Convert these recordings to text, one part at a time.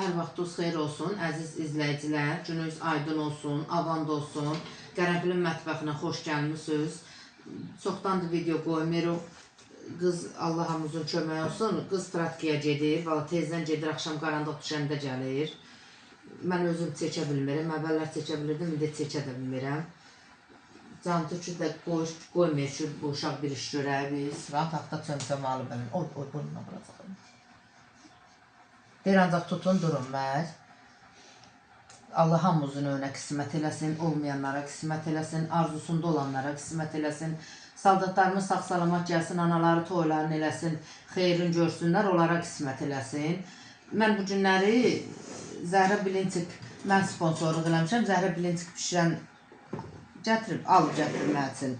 Hər vaxtınız xeyir olsun, əziz izləyicilər. Gününüz aydın olsun, avand olsun. Qərəblin mətbəxinə xoş gəlmisiniz. Çoxdandır video qoymuruq. Qız, Allah hamımızın köməyi olsun. Qız praktikaya gedir. Valla tezdən gedir, axşam qaranlıq düşəndə gəlir. Mən özüm çəkə bilmirəm. Əvvəllər çəkə bilirdim, indi çəkə də bilmirəm. Can Türkü də qoymayır ki, bu uşaq bir iş görək biz. Taxta çömçəmalı benim. Oy, bununla vuracaqım. Deyir, ancaq tutun, durun mər. Allah hamımızın önə qismət eləsin, olmayanlara qismət eləsin, arzusunda olanlara qismət eləsin. Saldatlarımız sağ-salamat gəlsin, anaları toylarını eləsin, xeyrin görsünlər, onlara qismət eləsin. Mən bu günləri Zəhra Bilinçik, mən sponsorluq eləmişəm, Zəhra Bilinçik pişirən gətirib, alıb gətirmək üçün.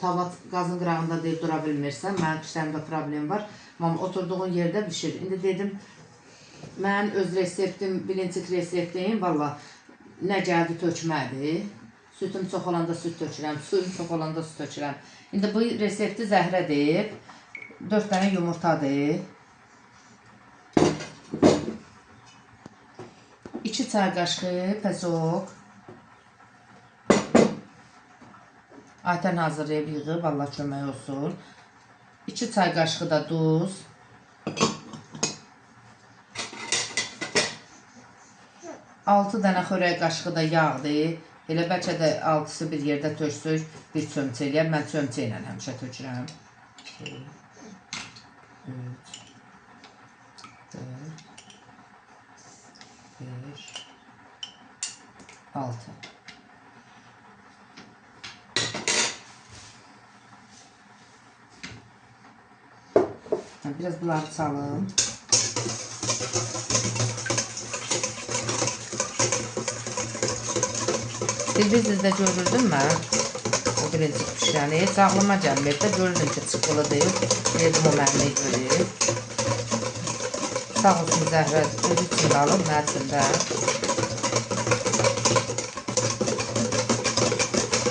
Tava qazın qırağında deyib dura bilmirsən, mənim işlərimdə problem var. Amma oturduğun yerdə pişir. İndi dedim, mən öz reseptim, bilinçik reseptim, valla nə gəldi tökmədi. Sütüm çox olanda süt tökürəm, suyum çox olanda su tökürəm. İndi bu resepti Zəhrə deyib, 4 dənə yumurtadır. 2 çay qaşığı pezok. Aytən hazırlayıb yığıb, Allah kömək olsun. 2 çay qaşığı da duz. 6 dənə xörək qaşığı da yağdır. Elə bəlkə də 6-sı bir yerdə töksük, bir çömçə eləyəm. Mən çömçə ilə həmişə tökürəm. 2, 3, 4, 5, 6. Biraz bunları çalım. Sizdə görürdüm mən, o birinci pişirəni. Heç ağlıma gəlmir də, görürdüm ki, çıxılıdır. Dedim, o mənə görür. Sağ olsun Zəhrə, özü üçün alıb, mən üçün də.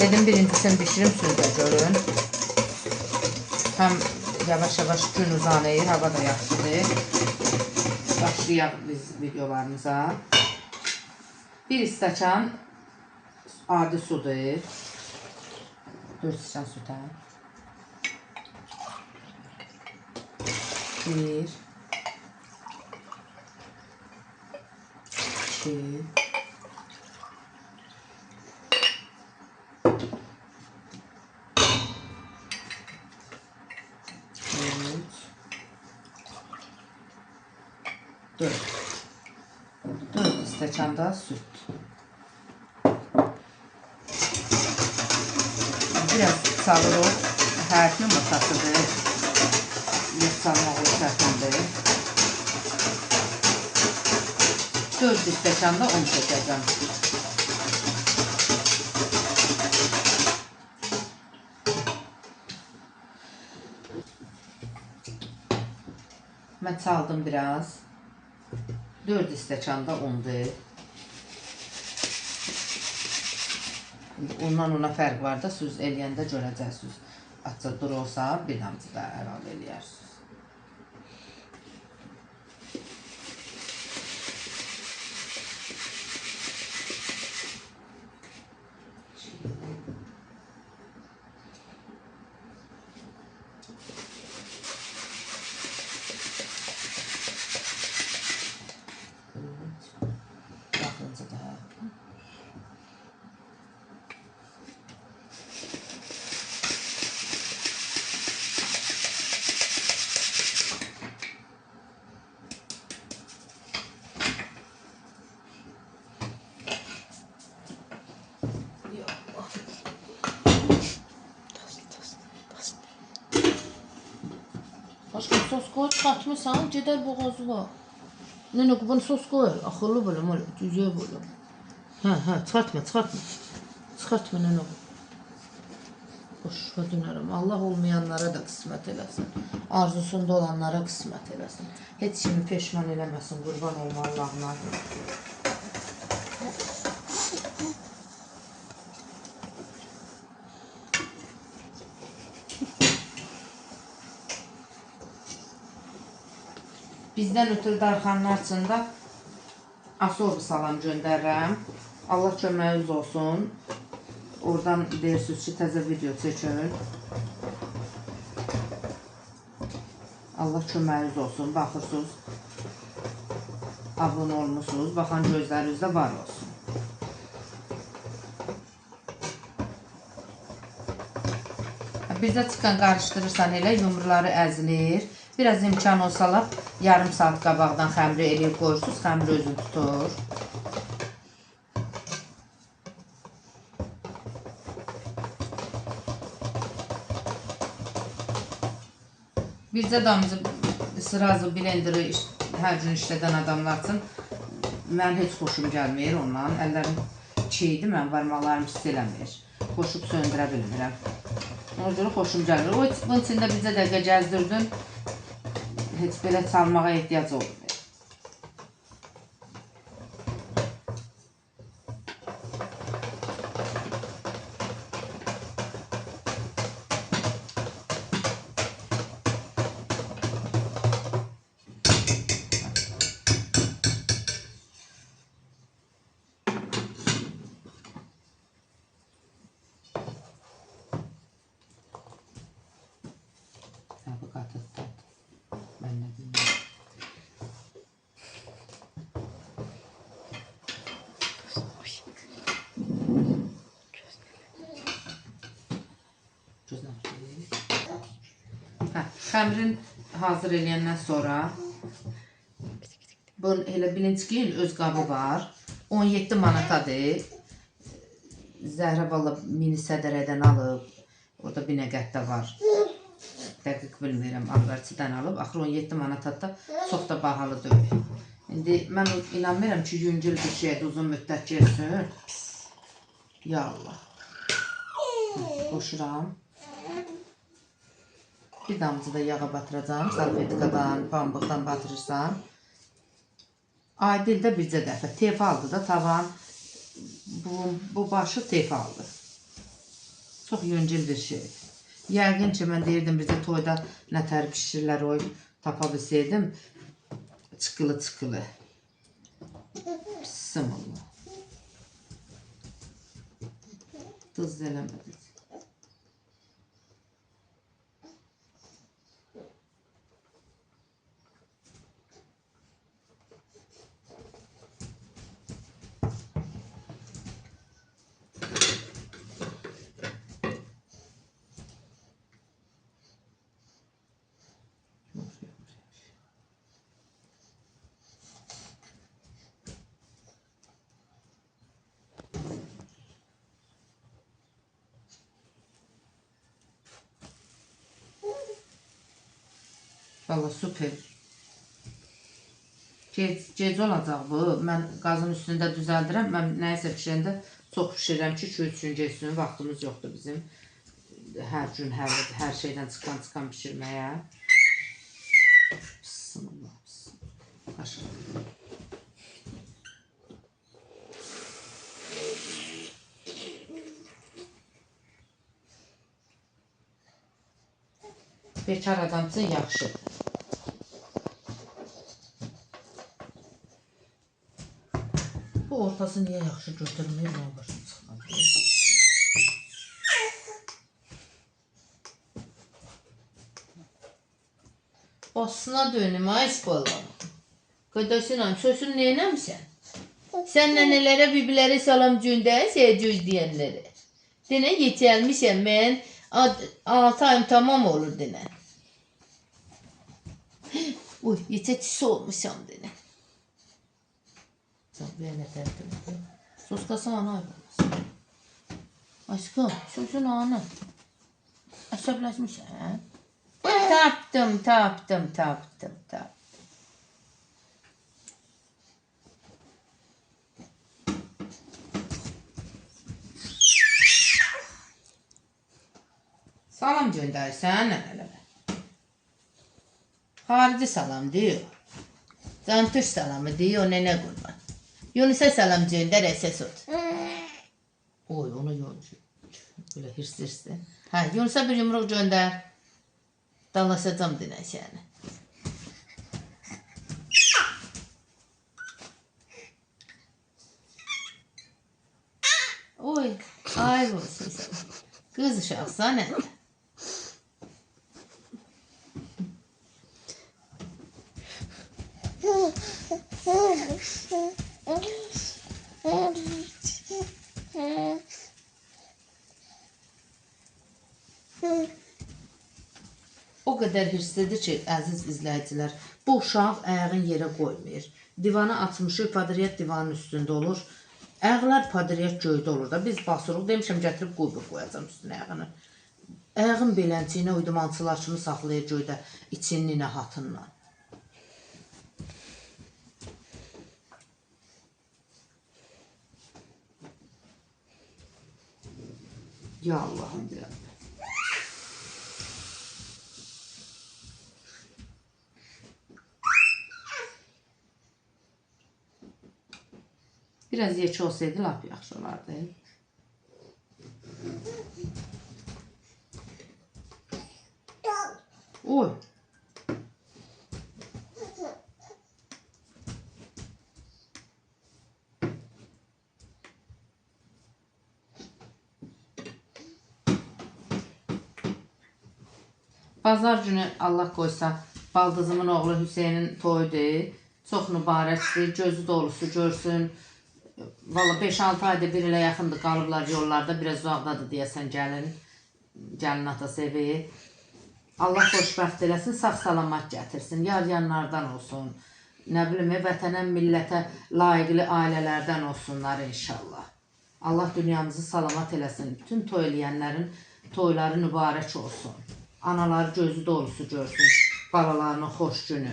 Dedim, birincisini pişirim, siz də görün. Həm yavaş-yavaş gün uzanır, hava da yaxşıdır. Başlayaq biz videolarımıza. 1 stəkan adi sudur. 4 stəkan sütə. 1, 2, 3, 4 stəkan da süt. Biraz çalırıq, hərfli masasıdır. Yox, çalmaq o çətindir. 4 stəkanda un çəkəcəm. Mən çaldım biraz. 4 stəkanda undur. Ondan ona fərq var da, siz eləyəndə görəcəksiniz. Açıq dur olsa, bir damcı da əlavə eləyərsiniz. Baxınca da. Başka sos koy, çıkartmışsan gider boğazına. Nene bunu sos koy, akıllı bölüm öyle, güzel bölüm. Çıkartma. Çıkartma nene. Boşa dönərəm. Allah olmayanlara da qismət eləsin. Arzusunda olanlara qismət eləsin. Heç kimi peşman eləməsin, qurban olma Allahına. Bizdən ötürü darxanlar üçün də Asoru salam göndərirəm. Allah köməyiniz olsun. Oradan deyirsiniz ki, təzə video çəkin. Allah köməyiniz olsun. Baxırsınız. Abunə olmuşsunuz. Baxan gözləriniz də var olsun. Bizdə çıxan qarışdırırsan elə yumruları əzilir. Biraz imkan olsalar yarım saat qabaqdan xəmiri eləyib qoyursunuz. Xəmir özünü tutur. Bizdə damızı sırazı blenderi hər gün işlədən adamlar üçün mən heç xoşum gəlmir ondan. Əllərim çiğdir, mən barmaqlarım hiss eləmir. Qoşub söndürə bilmirəm. Ona görə xoşum gəlir. Bunun içində bizə dəqiqə gəzdirdin. Heç belə çalmağa ehtiyac olmuyor. Bu qatı mən nə bilmirəm. Xəmirin hazır eləyəndən sonra bu elə bilinçkiyin öz qabı var. 17 manatadır. Zəhra valla mini sədərədən alıb. Orada bir nəqət də var. Dəqiq bilmirəm, alverçidən alıb. Axır 17 manatda çox da bahalı deyil. İndi mən inanmıram ki, yüngül bir şeydir, uzun müddət gəlsin. Ya Allah. Qoşuram. Bir damcı da yağa batıracağım. Salfetkadan, pambıqdan batırırsan. Adildə bircə dəfə tefaldır da tavan. Bu başı tefaldır. Çox yüngül bir şeydir. Yəqin ki, mən deyirdim, bizə toyda nətər pişirirlər, o tapa bilsəydim, çıqılı. Bismillah. Dız eləmədik. Valla süper. Gec olacaq bu. Mən qazın üstündə düzəldirəm. Mən nəyəsə pişirəndə çox pişirirəm ki, 2-3 gün geçsin. Vaxtımız yoxdur bizim. Hər gün, hər şeydən çıxan pişirməyə. Bismillah. Qaşıq. Bekar adam üçün yaxşıdır. Bu ortası niyə yaxşı götürmür? Mən başım çıxmadı. Basına dönüm, ay spalam. Qadasınam, sözünü neynəmsən? Sən nənələrə, bibilərə salam göndərsə, gözləyənlərə. Denə yetəlmişəm, mən 6 ayım tamam olur denə. Uy, yetəçisi olmuşam denə. Bir nə tərtib. Soskası ana ayırmasın. Aşkım, sözün anı. Əsəbləşmişəm. Tapdım. Salam göndərsən nənələrə. Xarici salam diyor. Cantuş salamı diyor, nənə qurban. Yunusa salam göndər, əsas ot. Oy, onu yoncu. Böyle hırsızdı. Ha, Yunus'a bir yumruk gönder. Dalaşacağım dinə səni. Oy, ay olsun sana. Kız uşaqsan nə? O qədər hirslidir ki, əziz izləyicilər, bu uşaq ayağını yerə qoymur. Divanı açmışıq, padriyat divanın üstündə olur. Ayaqlar padriyat göydə olur da. Biz basırıq, demişəm gətirib qoyacam üstünə ayağını. Ayağın belənciyinə uydumançılar kimi saxlayır göydə, içinin inəhatınla. Ya Allah'ım ya. Biraz yekə olsaydı lap yaxşı olardı. Oy. Bazar günü Allah qoysa baldızımın oğlu Hüseynin toyudur. Çox mübarəkdir, gözü dolusu görsün. Valla 5-6 ayda bir ilə yaxındır qalıblar yollarda, biraz uzaqdadır deyəsən gəlin atası evi. Allah xoşbəxt eləsin, sağ-salamat gətirsin, yar-yanlardan olsun. Nə bilim, vətənə, millətə layiqli ailələrdən olsunlar inşallah. Allah dünyamızı salamat eləsin, bütün toy eləyənlərin toyları mübarək olsun. Anaları gözü dolusu görsün, balalarının xoş günü.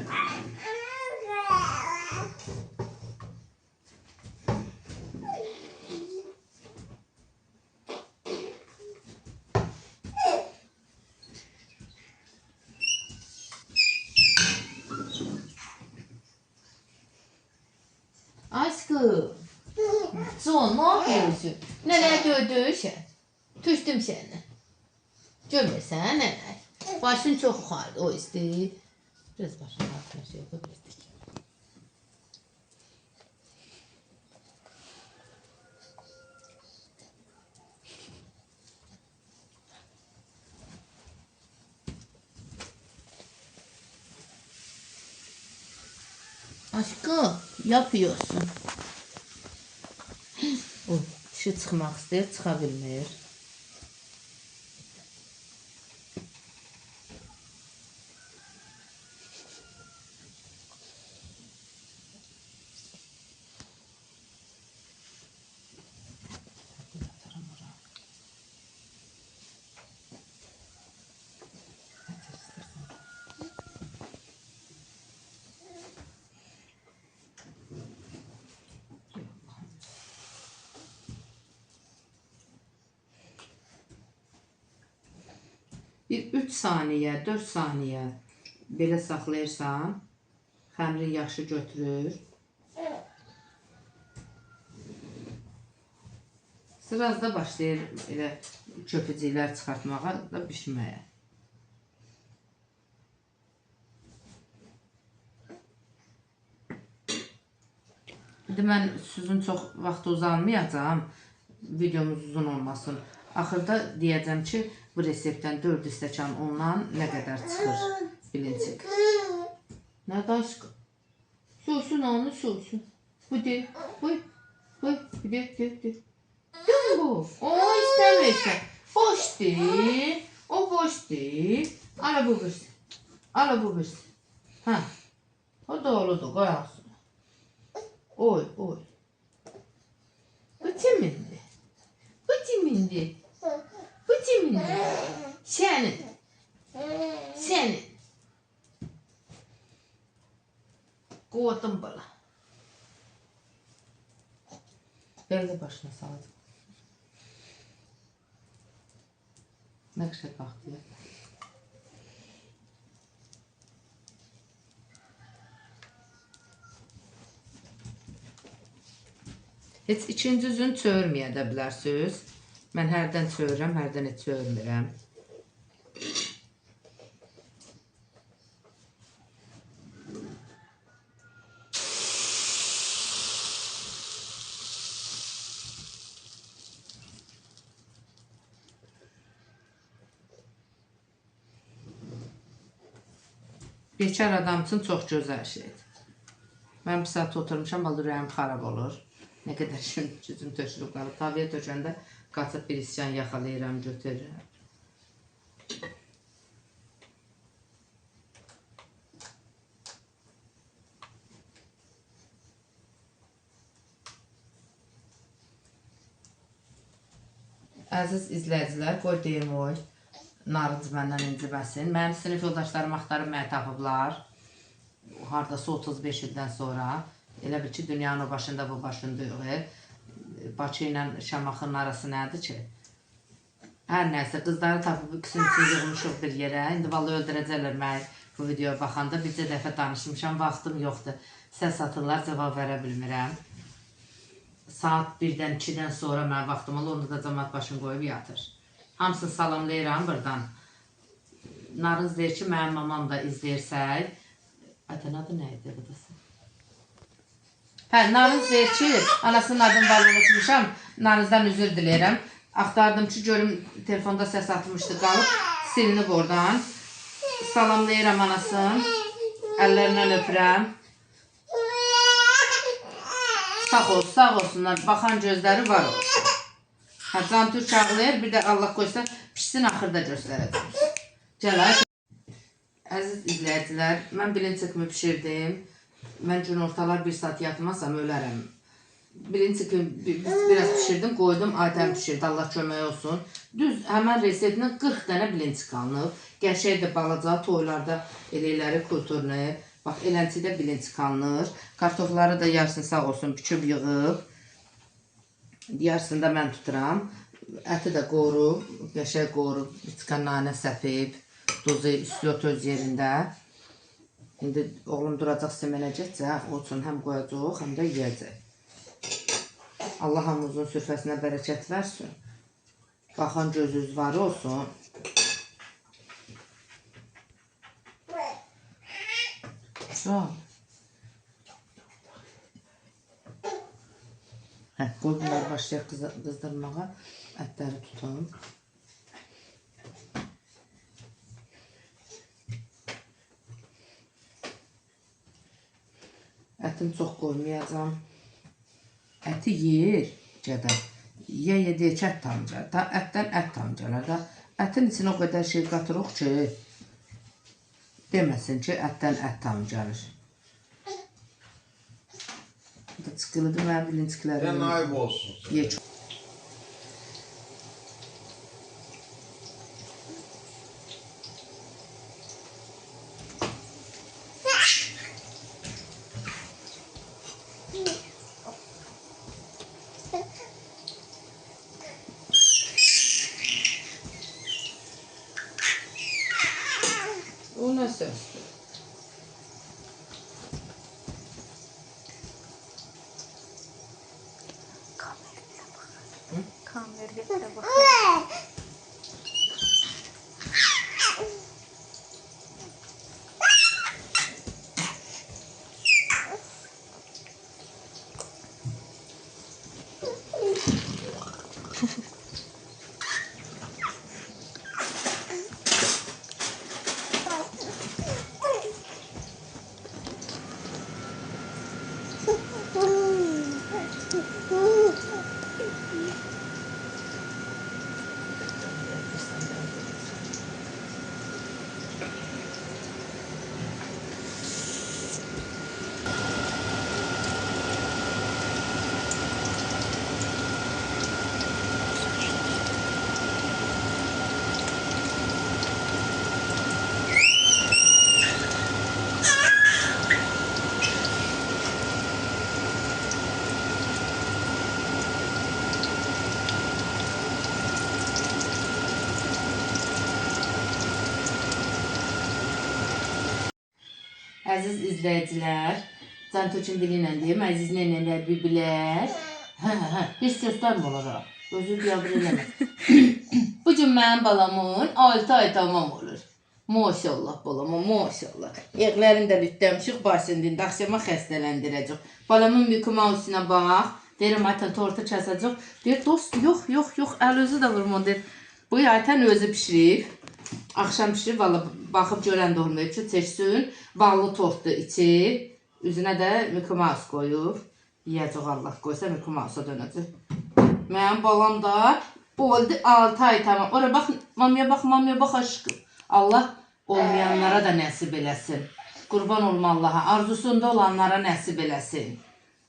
Aşkım, John, ne yapıyorsun? Neler dövdüysen? Tüştüm seni. Görmesen neler? Başın çok yukarıda, o isteği. Biraz başın altına şey yapabilirdik. Aşkım, yapıyorsun. O dişi çıxmaq istəyir, çıxa bilmir. Bir 3 saniyə, 4 saniyə belə saxlayırsan, xəmiri yaxşı götürür. Sırada başlayır elə köpücüklər çıxartmağa da bişməyə. İndi mən sizin çox vaxt uzanmayacağım, videomuz uzun olmasın. Axırda deyəcəm ki, bu reseptdən 4 stəkan undan nə qədər çıxır bilincik. Nədir aşkım? Soysun onu, soysun. Bu de, bu de. Bu. O istəmirsən. Boş deyil. O boş deyil. Ala bu birsin. Ala bu birsin. Hə. O doludur, qoy alsın. Oy, oy. Bu kimindir? Bu kimindir? Bu kimindir? Senin. Senin. Kovdum bala. Böyle başına saldım. Ne kadar baktı ya. Heç ikinci üzün çörməyə də bilərsiniz. Mən hərdən çörürəm, hərdən heç çörmürəm. Bekar adam üçün çox gözəl şeydir. Mən bir saat oturmuşam, vallahi ürəyim xarab olur. Nə qədər gücüm tökülüb qalıb. Tavaya tökəndə qaçıb bir isyan yaxalayıram, götürürəm. Əziz izləyicilər, qoy deyim oy. Narınc məndən inciməsin. Mənim sinif yoldaşlarım axtarıb məni tapıblar. Hardasa 35 ildən sonra. Elə bil ki, dünyanın o başında bu başında yox. Bakı ilə Şamaxının arası nədir ki? Hər nəsə, qızları tapıb ikisinin üçün yığmışıq bir yerə. İndi vallahi öldürəcəklər məni bu videoya baxanda. Bircə dəfə danışmışam, vaxtım yoxdur. Səs atırlar, cavab verə bilmirəm. Saat 1-dən 2-dən sonra mən vaxtım olur, onda da cəmaət başını qoyub yatır. Hamısını salamlayıram buradan. Narınc deyir ki, mənim mamam da izləyirsək. Ətən adı nə idi qıdası? Hə, Narınc deyir ki, anasının adını vallahi unutmuşam. Narıncdan üzr diləyirəm. Axtardım ki, görüm telefonda səs atmışdı, qalıb silinib oradan. Salamlayıram anasını. Əllərindən öpürəm. Sağ olsunlar, baxan gözləri var olsun. Can Türk ağlayır, bir də Allah qoysa pişsin axırda göstərəcəm. Gəl ay. Əziz izləyicilər, mən birinci kimi pişirdim. Mən gün ortalar bir saat yatmasam ölərəm. Birinci kimi biraz pişirdim, qoydum, Aytən pişirdi, Allah kömək olsun. Düz həmən reseptlə 40 dənə bilinci qalınıb. Qəşəkdir, balaca, toylarda eləkləri kulturunu. Bax, elənçidə bilinci qalınır. Kartofları da yarısını sağ olsun büküb yığıb. Yarısını da mən tuturam. Əti də qorub, qəşək qorub, içqən nanə səpib, duzu üstü öz yerində. İndi oğlum duracaq semenəcəkcə, o üçün həm qoyacaq, həm də yiyəcək. Allah hamımızın sürfəsinə bərəkət versin. Baxan gözünüz var olsun. Sağ. Qoy bunları başlayaq qızdırmağa. Ətləri tutum. Ətini çox qoymayacam. Əti yer qədər. Ye deyək ki, ət tam gəlir. Ətdən ət tam gəlir. Ətin içinə o qədər şey qatırıq ki, deməsin ki, ətdən ət tam gəlir. Çıqılıdır mənə bilinciklərim. Sən ayıb olsun. Ye çox. O nə səsdir? Kameraya bak. Əziz izləyicilər, Can Türk'ün dili ilə deyim, əziz nənələr, bibilər. Heç göstərmə olaraq, özür biabır eləmə. Bugün mənim balamın 6 ay tamam olur. Maşallah balama, maşallah. Yəqlərini də lütləmişik, başındında axşama xəstələndirəcək. Balamın mükümausuna bax, deyirəm Aytən tortu kəsəcək. Deyir, dost, yox, əl özü də vurma, deyir. Bu Aytən özü pişirib. Axşam bişirib, valla baxıb görən də olmayıb ki, çəksin. Ballı tortdur içi. Üzünə də Mickey Mouse qoyub. Yiyəcək Allah qoysa Mickey Mouse'a dönəcək. Mənim balam da oldu 6 ay tamam. Ora bax, mamaya bax aşkım. Allah olmayanlara da nəsib eləsin. Qurban olma Allaha. Arzusunda olanlara nəsib eləsin.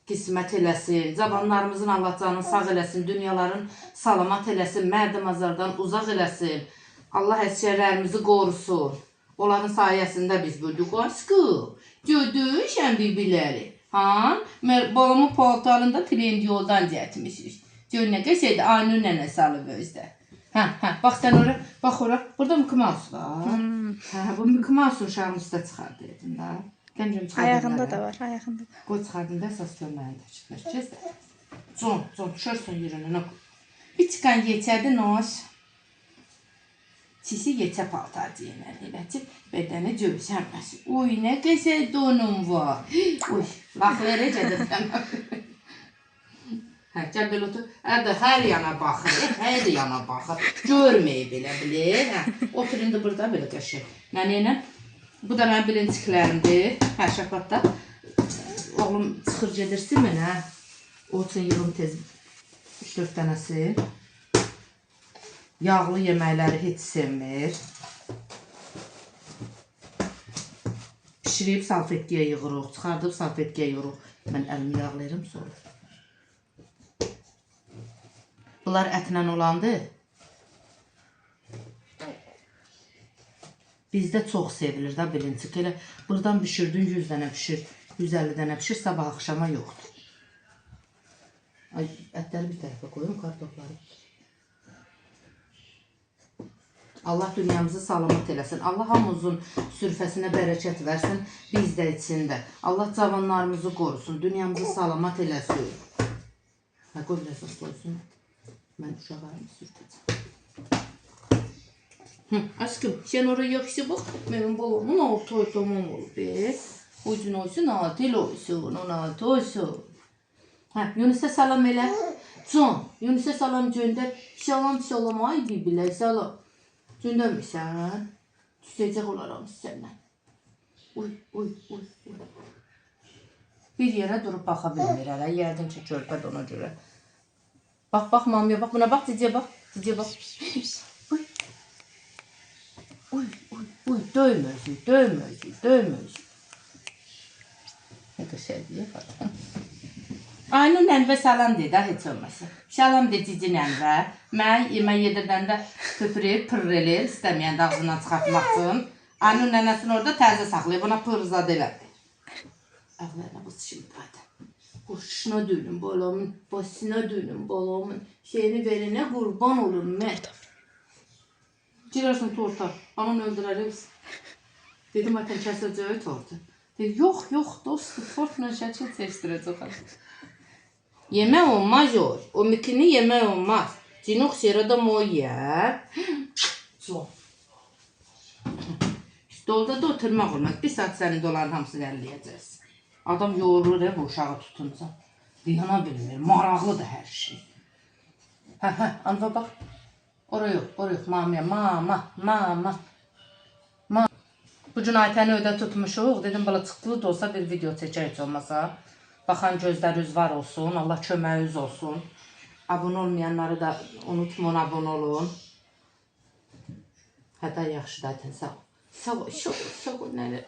Qismət eləsin. Cavanlarımızın Allah canını sağ eləsin. Dünyaların salamat eləsin. Mərd-mazardan uzaq eləsin. Allah əsgərlərimizi qorusun. Onların sayəsində biz bulduk aşkım. Gödüşən bibiləri. Ha? Balamın paltarında trend yoldan cətmişik. Gör nə qəşəkdir. Aynur nənə salıb özdə. Bax sən ora, bax ora. Burada Mickey Mouse var. Bu Mickey Mouse'un uşağını üstə çıxardıydın da. Ayağında da var, ayağında da. Qoy çıxardın da əsas görməyində çıxmış. Con, düşərsən yerinə. Bir çıxan geçədi noş. Çisi geçə paltar deyənlər. Elə ki, bədəni cövşənməsin. Uy, nə qəşək donum var. Uy, bax verəcədir sənə. Gəl belə otur. Hər yana baxır, hər yana baxır. Görməyib elə bilir. Otur indi burada belə qəşək. Nənə, bu da mənim bilinciklərimdir. Şəfatda. Oğlum çıxır gedirsin mənə. O üçün yığım tez 3-4 dənəsi. Yağlı yeməkləri heç sevmir. Pişirib salfetkiyə yığırıq, çıxardıb salfetkiyə yığırıq. Mən əlimi yağlayırım sonra. Bunlar ətlə olandı. Bizdə çox sevilir da bilincik. Elə buradan pişirdin 100 dənə pişir, 150 dənə pişir, sabah axşama yoxdur. Ətləri bir tərəfə qoyum, kartofları. Allah dünyamızı salamat eləsin. Allah hamımızın sürfəsinə bərəkət versin, biz də içində. Allah cavanlarımızı qorusun, dünyamızı salamat eləsin. Qoy biraz qoysun. Mən uşaqlarımı sürtəcəm. Aşkım, sən oraya yaxşı bax. Mənim balamın 6 ay tamam olub. Uzun olsun, 6 il olsun, 16 olsun. Yunus'a salam elə. Can, Yunus'a salam göndər. Salam, ay bibilər, salam. Göndərmirsən. Düşəcək olaram səndən. Uy. Bir yerə durub baxa bilmir hələ. Yəqin ki, körpəd ona görə. Bax, mamaya bax, buna bax, ciciyə bax. Uy, döymə özü. Nə qəşəng deyək falan. Aynur nənvə salam de də heç olmasa. Salam de cici nənvə. Mən yemək yedirdəndə püpürür, pırr eləyir, istəməyəndə ağzından çıxartmaq üçün. Aynur nənəsini orada təzə saxlayıb, ona pırrzad elədi. Əvvələ bu şimdi. Qoşuna dönüm balamın, basına dönüm balamın. Şeyini verənə qurban olun mən. Girərsin torta, anan öldürəriz. Dedim, ətən kəsəcəyi tortu. Dedi, yox, dostum, tortla şəkil çəkdirəcək. Yemək olmaz o mikini yemək olmaz. Cinux sera da o yer. Stolda da oturmaq olmaz. Bir saat sənin doların hamısını ələyəcəksin. Adam yorulur bu uşağı tutunca. Diyana bilmir, maraqlıdır hər şey. Anva bax. Ora yox, mama. Bu gün Aytəni ödə tutmuşuq. Dedim, bala çıxdılı da olsa bir video çəkək heç olmasa. Baxan gözləriniz var olsun, Allah köməyiniz olsun. Abunə olmayanları da unutmayın, abunə olun. Hətta yaxşı da, sağ ol. Sağ ol, nənə.